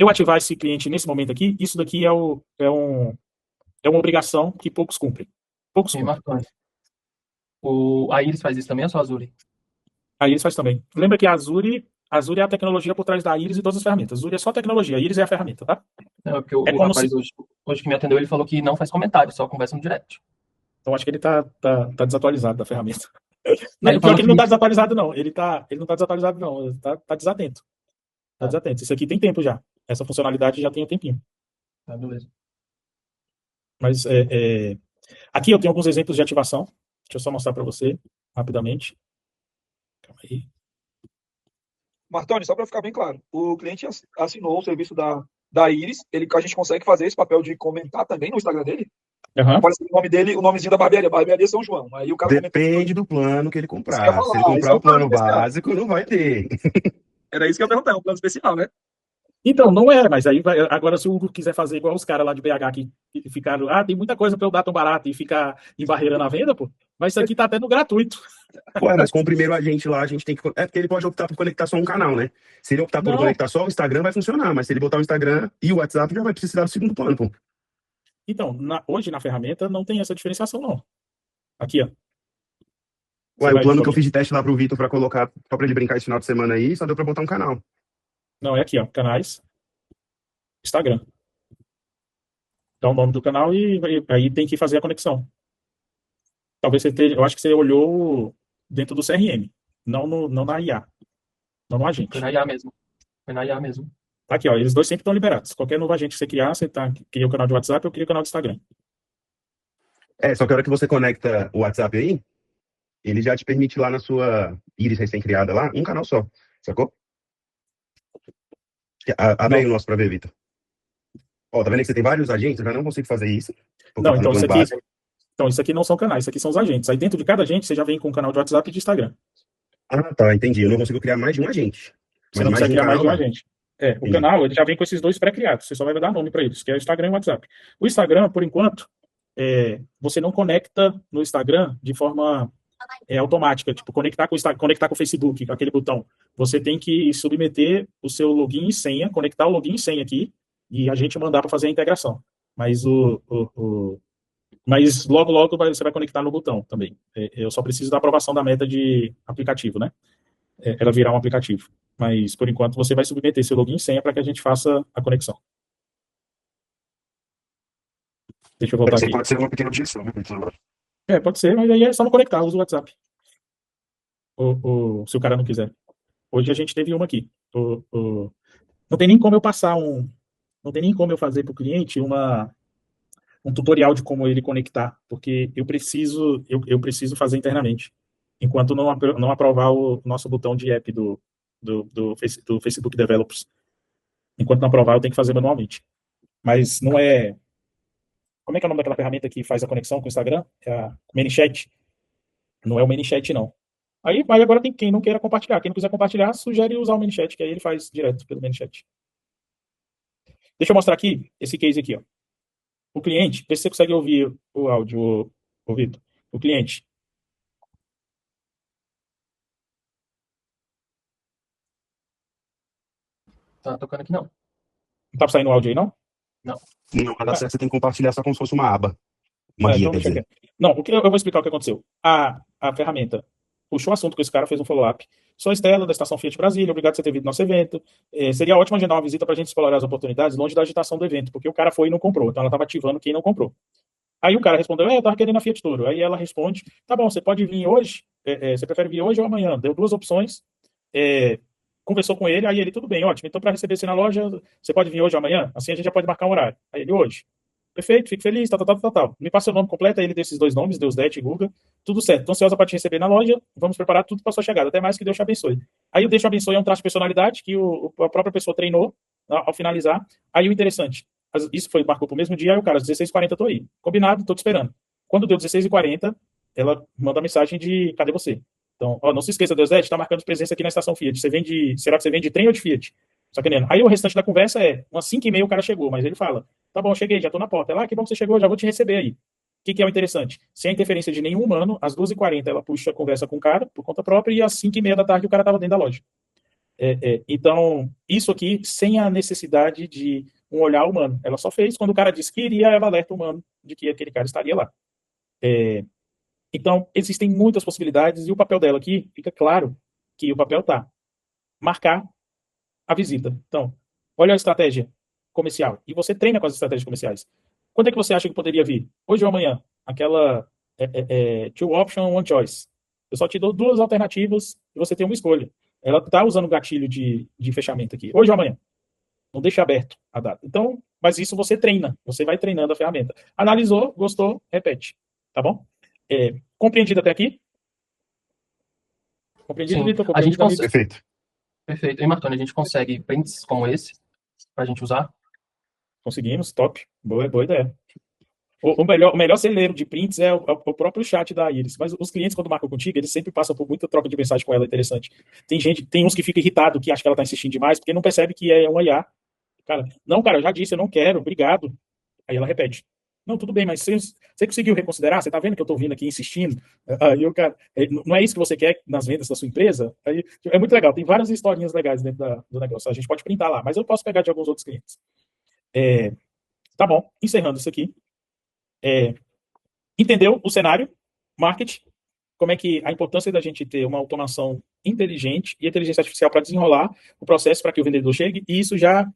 ativar esse cliente nesse momento aqui, isso daqui é uma obrigação que poucos cumprem. Poucos cumprem. Marconi. A Iris faz isso também, ou só a Azuri? A Iris faz também. Lembra que a Azuri é a tecnologia por trás da Iris e todas as ferramentas. A Azuri é só a tecnologia, a Iris é a ferramenta, tá? Não, porque o rapaz hoje que me atendeu, ele falou que não faz comentário, só conversa no direct. Então acho que ele tá desatualizado da ferramenta. Não, pior que ele não tá desatualizado, não. Ele não tá desatualizado, não. Ele tá desatento. Tá desatento. Isso aqui tem tempo já. Essa funcionalidade já tem um tempinho. Tá, beleza. Mas aqui eu tenho alguns exemplos de ativação. Deixa eu só mostrar para você rapidamente. Calma aí. Martoni, só para ficar bem claro, o cliente assinou o serviço da Iris, a gente consegue fazer esse papel de comentar também no Instagram dele? Uhum. Aparece o nome dele, o nomezinho da barbearia São João. Aí o cara Depende do plano que ele comprar. falar, se ele comprar o plano básico, não vai ter. Era isso que eu ia perguntar, é um plano especial, né? Então, não mas aí agora se o Hugo quiser fazer igual os caras lá de BH que ficaram, tem muita coisa para eu dar tão barato e ficar embarreirando a venda, pô, mas isso aqui tá até no gratuito. Ué, mas com o primeiro agente lá, a gente tem que... porque ele pode optar por conectar só um canal, né? Se ele optar por conectar só o Instagram, vai funcionar, mas se ele botar o Instagram e o WhatsApp, já vai precisar do segundo plano, pô. Então, hoje na ferramenta não tem essa diferenciação, não. Aqui, ó. Ué, o plano que eu fiz de teste lá pro Vitor pra colocar, só pra ele brincar esse final de semana aí, só deu pra botar um canal. Não, é aqui, ó, canais, Instagram. Dá o nome do canal e aí tem que fazer a conexão. Talvez eu acho que você olhou dentro do CRM, não na IA, não no agente. Foi na IA mesmo. Tá aqui, ó, eles dois sempre estão liberados. Qualquer novo agente que você criar, você cria o canal de WhatsApp ou cria o canal de Instagram. Só que a hora que você conecta o WhatsApp aí, ele já te permite lá na sua Iris recém-criada lá, um canal só, sacou? Abre aí Não, o nosso pra ver, Vitor. Ó, tá vendo que você tem vários agentes? Eu já não consigo fazer isso, porque não, tá no plano básico. então isso aqui não são canais, isso aqui são os agentes. Aí dentro de cada agente você já vem com um canal de WhatsApp e de Instagram. Ah, tá, entendi. Eu não consigo criar mais de um agente, Você mas não mais consegue de um criar mais canal de um dá. agente. O Entendi. canal ele já vem com esses dois pré-criados. Você só vai dar nome para eles, que é o Instagram e o WhatsApp. O Instagram, por enquanto, você não conecta no Instagram de forma automática, tipo conectar com o Facebook, com aquele botão. Você tem que submeter o seu login e senha, conectar o login e senha aqui e a gente mandar para fazer a integração. Mas mas logo logo você vai conectar no botão também. Eu só preciso da aprovação da meta de aplicativo, né? Ela virar um aplicativo. Mas, por enquanto, você vai submeter seu login e senha para que a gente faça a conexão. Deixa eu voltar Isso aí aqui. pode ser uma pequena objeção, né, Vitor? Pode ser, mas aí é só não conectar, usa o WhatsApp. Se o cara não quiser. Hoje a gente teve uma aqui. Não tem nem como eu passar não tem nem como eu fazer para o cliente um tutorial de como ele conectar, porque eu preciso fazer internamente, enquanto não aprovar o nosso botão de app do Facebook Developers. Enquanto não aprovar, eu tenho que fazer manualmente. Mas não é. Como é que é o nome daquela ferramenta que faz a conexão com o Instagram? É a ManyChat. Não é o ManyChat, não. Aí agora tem quem não queira compartilhar. Quem não quiser compartilhar, sugere usar o ManyChat, que aí ele faz direto pelo ManyChat. Deixa eu mostrar aqui esse case aqui, ó. O cliente, vê se você consegue ouvir o áudio, ô Vitor. O cliente. Tá tocando aqui não. Não tá saindo o áudio aí, não? Não. Não, pra dar Ah, certo, você tem que compartilhar só como se fosse uma aba. Uma guia, então quer deixa dizer. aqui. Não, eu vou explicar o que aconteceu. A ferramenta puxou o assunto com esse cara, fez um follow-up. Sou a Estela, da Estação Fiat Brasília, obrigado por você ter vindo no nosso evento. Seria ótimo agendar uma visita para a gente explorar as oportunidades longe da agitação do evento, porque o cara foi e não comprou, então ela estava ativando quem não comprou. Aí o cara respondeu, eu tava querendo a Fiat Toro. Aí ela responde, tá bom, você pode vir hoje? Você prefere vir hoje ou amanhã? Deu duas opções, conversou com ele, aí ele, tudo bem, ótimo, então para receber você na loja, você pode vir hoje ou amanhã? Assim a gente já pode marcar um horário. Aí ele, hoje. Perfeito, fico feliz, tal. Me passa o nome completo, aí ele deu esses dois nomes, Deusdete e Guga. Tudo certo, tô ansiosa para te receber na loja, vamos preparar tudo para sua chegada, até mais que Deus te abençoe. Aí o Deus te abençoe é um traço de personalidade que a própria pessoa treinou ao finalizar. Aí o interessante, isso foi, marcou pro mesmo dia, aí o cara, às 16h40 tô aí. Combinado, tô te esperando. Quando deu 16h40, ela manda a mensagem de, cadê você? Então, ó, não se esqueça, Deusdete, tá marcando presença aqui na estação Fiat. Será que você vende trem ou de Fiat? Sacaneando. Aí o restante da conversa umas 5h30 o cara chegou, mas ele fala, tá bom, cheguei, já tô na porta. Ela, que bom que você chegou, já vou te receber aí. O que é o interessante? Sem a interferência de nenhum humano, às 12h40 ela puxa a conversa com o cara, por conta própria, e às 5h30 da tarde o cara tava dentro da loja. Então, isso aqui, sem a necessidade de um olhar humano. Ela só fez quando o cara disse que iria, ela alerta o humano de que aquele cara estaria lá. Então, existem muitas possibilidades, e o papel dela aqui, fica claro que o papel tá marcar a visita. Então, olha a estratégia comercial. E você treina com as estratégias comerciais. Quando é que você acha que poderia vir? Hoje ou amanhã? Aquela two option, one choice. Eu só te dou duas alternativas e você tem uma escolha. Ela está usando o gatilho de fechamento aqui. Hoje ou amanhã? Não deixa aberto a data. Então, mas isso você treina. Você vai treinando a ferramenta. Analisou, gostou, repete. Tá bom? Compreendido até aqui? Compreendido, Sim, Vitor? a gente Compreendido, amigo? consegue. Perfeito. Perfeito. E Martoni, a gente consegue prints como esse pra gente usar? Conseguimos, top. Boa ideia. O melhor celeiro de prints é o próprio chat da Iris. Mas os clientes, quando marcam contigo, eles sempre passam por muita troca de mensagem com ela, interessante. Tem uns que ficam irritados, que acham que ela está insistindo demais, porque não percebe que é um IA. Cara, não, cara, eu já disse, eu não quero, obrigado. Aí ela repete. Não, tudo bem, mas você conseguiu reconsiderar? Você tá vendo que eu tô vindo aqui insistindo? Aí o cara, não é isso que você quer nas vendas da sua empresa? Aí, é muito legal, tem várias historinhas legais dentro do negócio. A gente pode printar lá, mas eu posso pegar de alguns outros clientes. Tá bom, encerrando isso aqui. Entendeu o cenário, marketing, como é que a importância da gente ter uma automação inteligente e inteligência artificial para desenrolar o processo para que o vendedor chegue, e isso já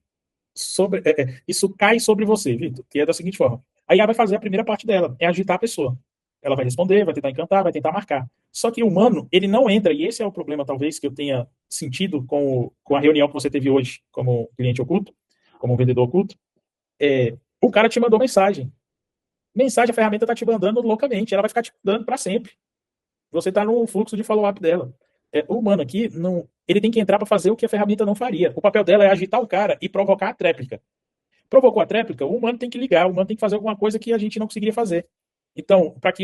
isso cai sobre você, Vitor, que é da seguinte forma. A IA vai fazer a primeira parte dela, é agitar a pessoa. Ela vai responder, vai tentar encantar, vai tentar marcar. Só que o humano, ele não entra, e esse é o problema, talvez, que eu tenha sentido com a reunião que você teve hoje como cliente oculto, como vendedor oculto. O cara te mandou mensagem. Mensagem, a ferramenta está te mandando loucamente, ela vai ficar te dando para sempre. Você está no fluxo de follow-up dela. O humano aqui, não, ele tem que entrar para fazer o que a ferramenta não faria. O papel dela é agitar o cara e provocar a tréplica. Provocou a tréplica, o humano tem que ligar, o humano tem que fazer alguma coisa que a gente não conseguiria fazer. Então, para que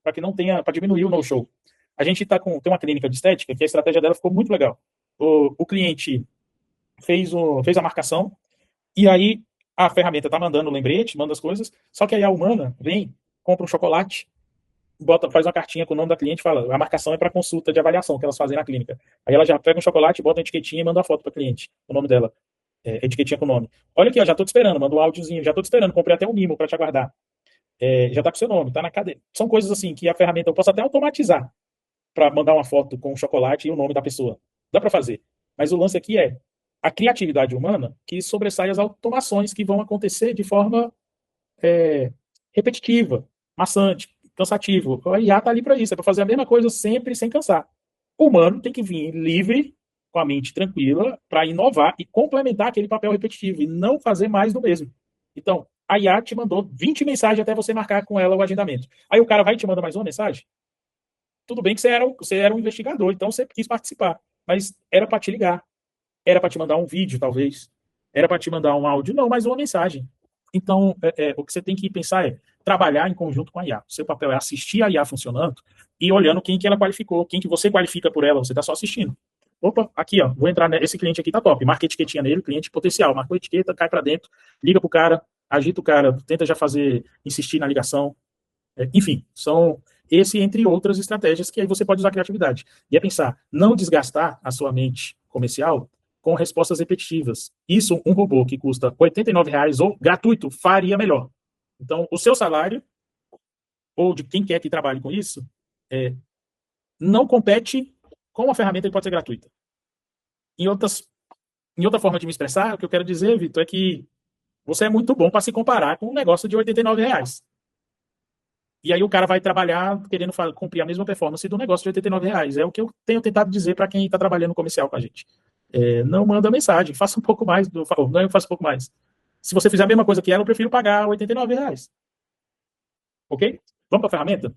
para que não tenha, para diminuir o no-show, a gente tem uma clínica de estética que a estratégia dela ficou muito legal. O cliente fez a marcação e aí a ferramenta está mandando o lembrete, manda as coisas, só que aí a humana vem, compra um chocolate, faz uma cartinha com o nome da cliente, fala, a marcação é para consulta de avaliação que elas fazem na clínica. Aí ela já pega um chocolate, bota uma etiquetinha e manda a foto para a cliente, o nome dela, etiquetinha com o nome. Olha aqui, ó, já tô te esperando, manda um áudiozinho, já tô te esperando, comprei até um mimo para te aguardar. Já tá com seu nome, tá na cadeia. São coisas assim que a ferramenta eu posso até automatizar para mandar uma foto com o chocolate e o nome da pessoa. Dá para fazer. Mas o lance aqui é a criatividade humana que sobressai as automações que vão acontecer de forma repetitiva, maçante, cansativo. A IA está ali para isso, é para fazer a mesma coisa sempre sem cansar. O humano tem que vir livre, com a mente tranquila, para inovar e complementar aquele papel repetitivo e não fazer mais do mesmo. Então, a IA te mandou 20 mensagens até você marcar com ela o agendamento. Aí o cara vai e te manda mais uma mensagem? Tudo bem que você era um investigador, então você quis participar, mas era para te ligar, era para te mandar um vídeo, talvez, era para te mandar um áudio, não, mas uma mensagem. Então, o que você tem que pensar é trabalhar em conjunto com a IA. O seu papel é assistir a IA funcionando e olhando quem que ela qualificou, quem que você qualifica por ela, você está só assistindo. Opa, aqui, ó, vou entrar, esse cliente aqui tá top, marca a etiquetinha nele, cliente potencial, marcou a etiqueta, cai para dentro, liga pro cara, agita o cara, tenta já insistir na ligação. Enfim, são esse entre outras estratégias que aí você pode usar a criatividade. E é pensar, não desgastar a sua mente comercial com respostas repetitivas. Isso, um robô que custa R$ 89 ou gratuito faria melhor. Então, o seu salário, ou de quem quer que trabalhe com isso, não compete com uma ferramenta que pode ser gratuita. Em outra forma de me expressar, o que eu quero dizer, Vitor, é que você é muito bom para se comparar com um negócio de R$ 89. E aí o cara vai trabalhar querendo cumprir a mesma performance do negócio de R$ 89. É o que eu tenho tentado dizer para quem está trabalhando comercial com a gente. Não manda mensagem, faça um pouco mais, do favor, não faça um pouco mais. Se você fizer a mesma coisa que ela, eu prefiro pagar R$ 89. Ok? Vamos para a ferramenta?